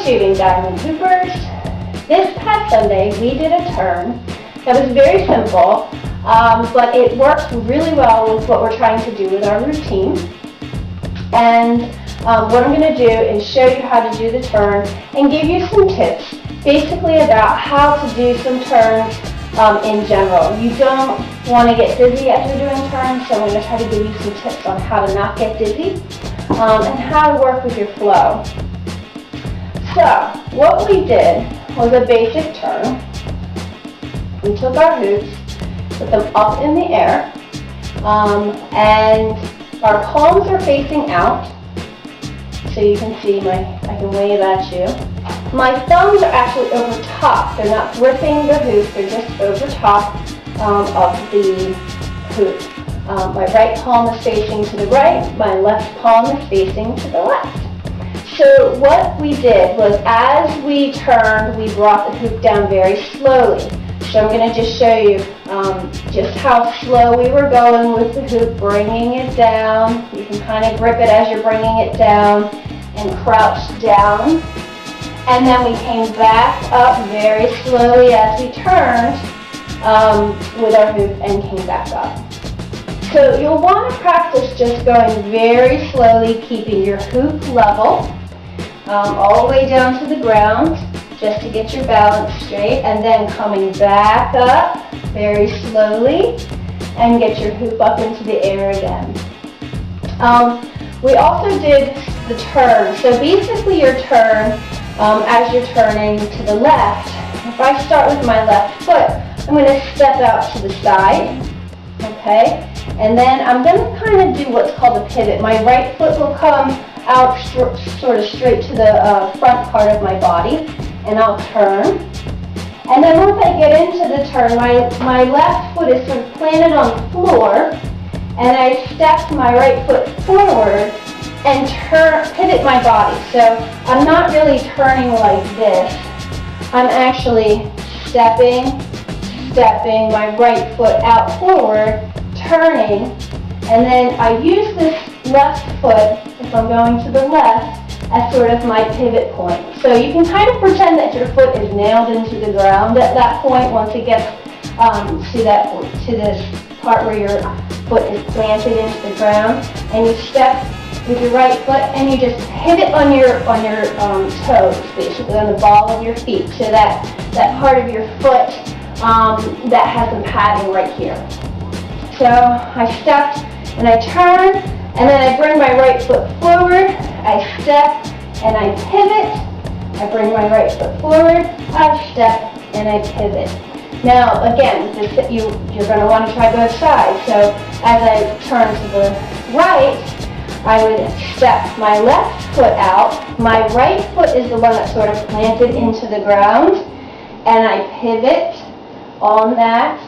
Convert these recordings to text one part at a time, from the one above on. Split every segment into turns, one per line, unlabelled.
shooting diamond hoopers. This past Sunday we did a turn that was very simple, but it works really well with what we're trying to do with our routine. And what I'm going to do is show you how to do the turn and give you some tips basically about how to do some turns in general. You don't want to get dizzy as you're doing turns, so I'm going to try to give you some tips on how to not get dizzy and how to work with your flow. So what we did was a basic turn. We took our hoops, put them up in the air, and our palms are facing out. So you can see I can wave at you. My thumbs are actually over top. They're not gripping the hoop, they're just over top of the hoop. My right palm is facing to the right, my left palm is facing to the left. So what we did was as we turned, we brought the hoop down very slowly. So I'm going to just show you just how slow we were going with the hoop, bringing it down. You can kind of grip it as you're bringing it down and crouch down. And then we came back up very slowly as we turned with our hoop and came back up. So you'll want to practice just going very slowly, keeping your hoop level all the way down to the ground just to get your balance straight, and then coming back up very slowly and get your hoop up into the air again. We also did the turn. So basically your turn, as you're turning to the left, if I start with my left foot, I'm going to step out to the side, okay? And then I'm going to kind of do what's called a pivot. My right foot will come out sort of straight to the front part of my body, and I'll turn. And then once I get into the turn, my left foot is sort of planted on the floor, and I step my right foot forward and pivot my body. So I'm not really turning like this. I'm actually stepping my right foot out forward, turning, and then I use this left foot, if I'm going to the left, as sort of my pivot point. So you can kind of pretend that your foot is nailed into the ground at that point once it gets to this part where your foot is planted into the ground, and you step with your right foot and you just pivot on your toes, basically on the ball of your feet, so that part of your foot that has some padding right here. So I stepped and I turn, and then I bring my right foot forward, I step and I pivot, I bring my right foot forward, I step and I pivot. Now again, you're going to want to try both sides. So as I turn to the right, I would step my left foot out, my right foot is the one that's sort of planted into the ground, and I pivot on that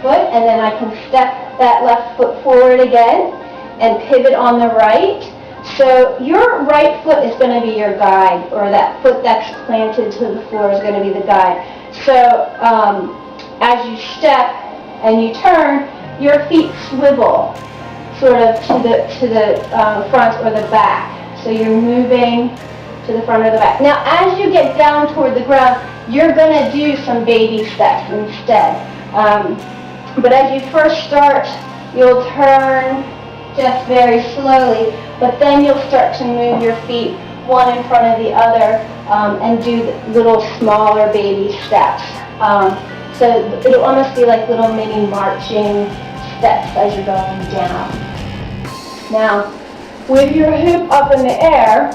foot, and then I can step that left foot forward again and pivot on the right. So your right foot is going to be your guide, or that foot that's planted to the floor is going to be the guide. So as you step and you turn, your feet swivel sort of to the front or the back. So you're moving to the front or the back. Now as you get down toward the ground, you're going to do some baby steps instead. But as you first start, you'll turn just very slowly, but then you'll start to move your feet one in front of the other and do little smaller baby steps. So it'll almost be like little mini marching steps as you're going down. Now, with your hoop up in the air,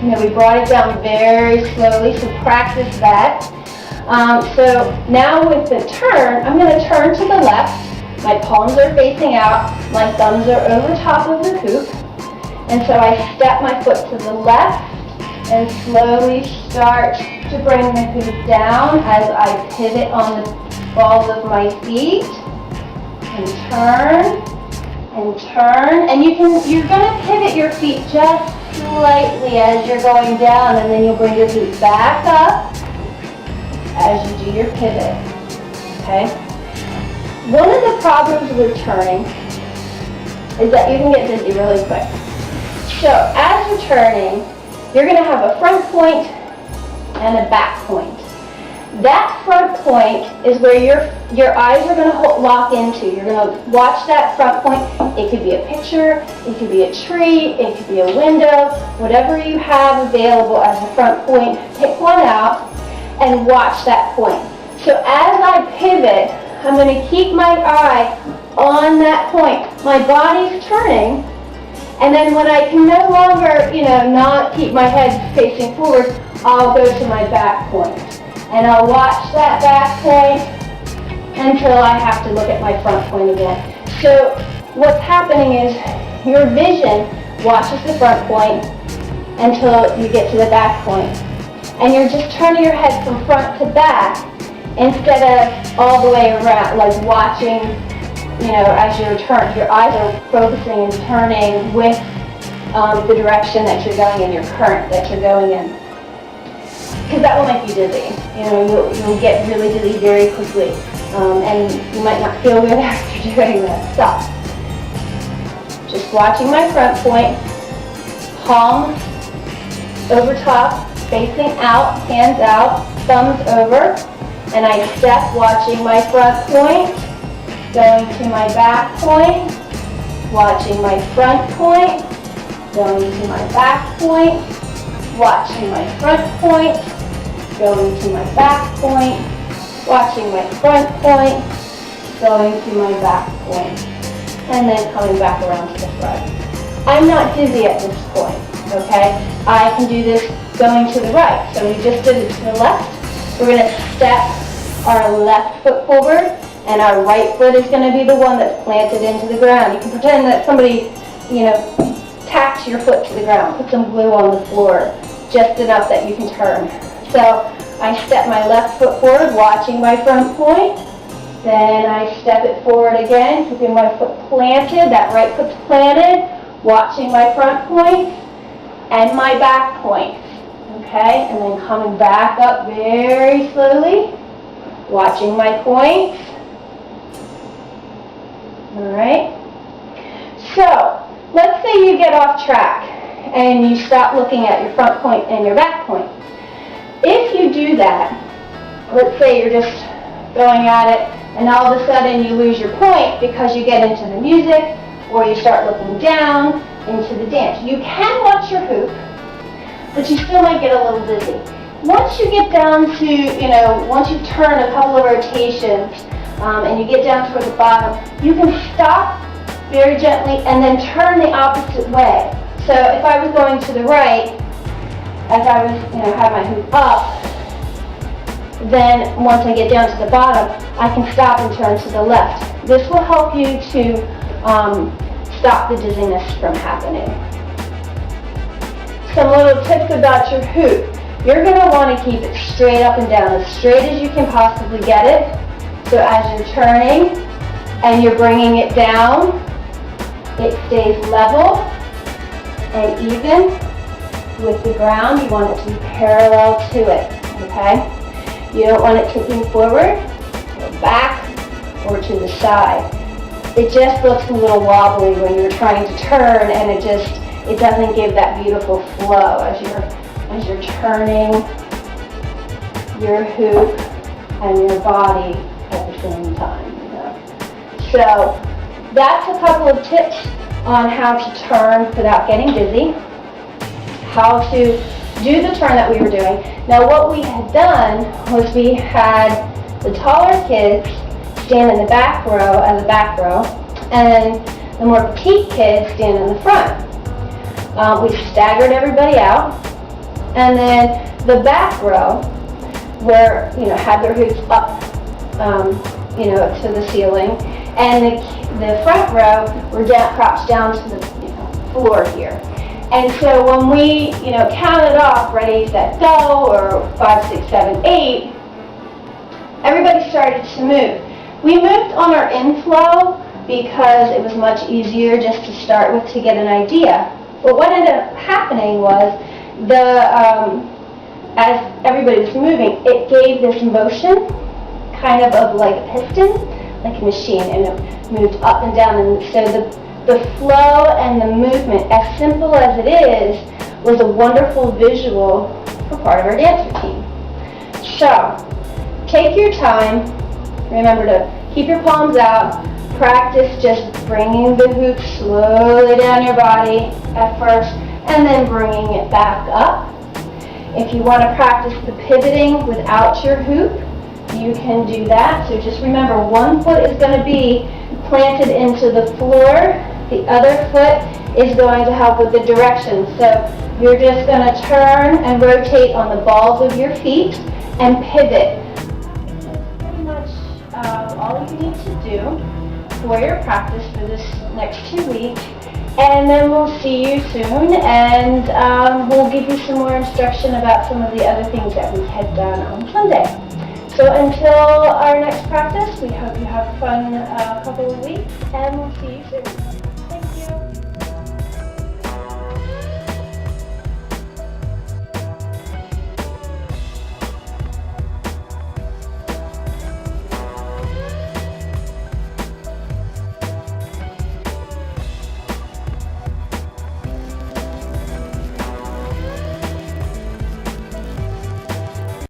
we brought it down very slowly, so practice that. So now with the turn, I'm going to turn to the left. My palms are facing out, my thumbs are over top of the hoop, and so I step my foot to the left and slowly start to bring the hoop down as I pivot on the balls of my feet, and turn, and you're going to pivot your feet just slightly as you're going down, and then you'll bring your hoop back up as you do your pivot, okay? One of the problems with turning is that you can get dizzy really quick. So as you're turning, you're going to have a front point and a back point. That front point is where your eyes are going to lock into. You're going to watch that front point. It could be a picture, it could be a tree, it could be a window, whatever you have available as a front point, pick one out and watch that point. So as I pivot, I'm going to keep my eye on that point. My body's turning, and then when I can no longer, not keep my head facing forward, I'll go to my back point. And I'll watch that back point until I have to look at my front point again. So what's happening is your vision watches the front point until you get to the back point. And you're just turning your head from front to back instead of all the way around, like watching, as your eyes are focusing and turning with the direction that you're going in, your current that you're going in. Because that will make you dizzy. You'll get really dizzy very quickly, and you might not feel good after doing that. Stop. Just watching my front point, palms over top, facing out, hands out, thumbs over, and I step watching my front point, going to my back point, watching my front point, going to my back point, watching my front point, going to my back point, watching my front point, going to my back point, and then coming back around to the front. I'm not dizzy at this point, okay? I can do this going to the right. So we just did it to the left. We're going to step our left foot forward, and our right foot is going to be the one that's planted into the ground. You can pretend that somebody, tacks your foot to the ground, put some glue on the floor, just enough that you can turn. So I step my left foot forward, watching my front point. Then I step it forward again, keeping my foot planted, that right foot's planted, watching my front point and my back point. Okay, and then coming back up very slowly, watching my point. All right. So let's say you get off track and you stop looking at your front point and your back point. If you do that, let's say you're just going at it and all of a sudden you lose your point because you get into the music or you start looking down into the dance. You can watch your hoop, but you still might get a little dizzy. Once you get down to, once you turn a couple of rotations and you get down toward the bottom, you can stop very gently and then turn the opposite way. So if I was going to the right, as I was, have my hoop up, then once I get down to the bottom, I can stop and turn to the left. This will help you to stop the dizziness from happening. Some little tips about your hoop. You're going to want to keep it straight up and down, as straight as you can possibly get it. So as you're turning and you're bringing it down, it stays level and even with the ground. You want it to be parallel to it, okay? You don't want it tipping forward or back or to the side. It just looks a little wobbly when you're trying to turn, and it doesn't give that beautiful flow as you're turning your hoop and your body at the same time. So that's a couple of tips on how to turn without getting dizzy, how to do the turn that we were doing. Now what we had done was we had the taller kids stand in the back row as a back row, and the more petite kids stand in the front. We staggered everybody out, and then the back row were, had their hoops up, to the ceiling, and the front row were crouched down to the floor here. And so when we, counted off, ready, set, go, or 5, 6, 7, 8, everybody started to move. We moved on our inflow because it was much easier just to start with to get an idea. But what ended up happening was as everybody was moving, it gave this motion, kind of like a piston, like a machine, and it moved up and down. And so the flow and the movement, as simple as it is, was a wonderful visual for part of our dance routine. So, take your time. Remember to keep your palms out. Practice just bringing the hoop slowly down your body at first, and then bringing it back up. If you want to practice the pivoting without your hoop, you can do that. So just remember, one foot is going to be planted into the floor. The other foot is going to help with the direction. So you're just going to turn and rotate on the balls of your feet and pivot. That's pretty much all you need to do for your practice for this next 2 weeks. And then we'll see you soon, and we'll give you some more instruction about some of the other things that we had done on Sunday. So until our next practice, we hope you have a fun couple of weeks, and we'll see you soon.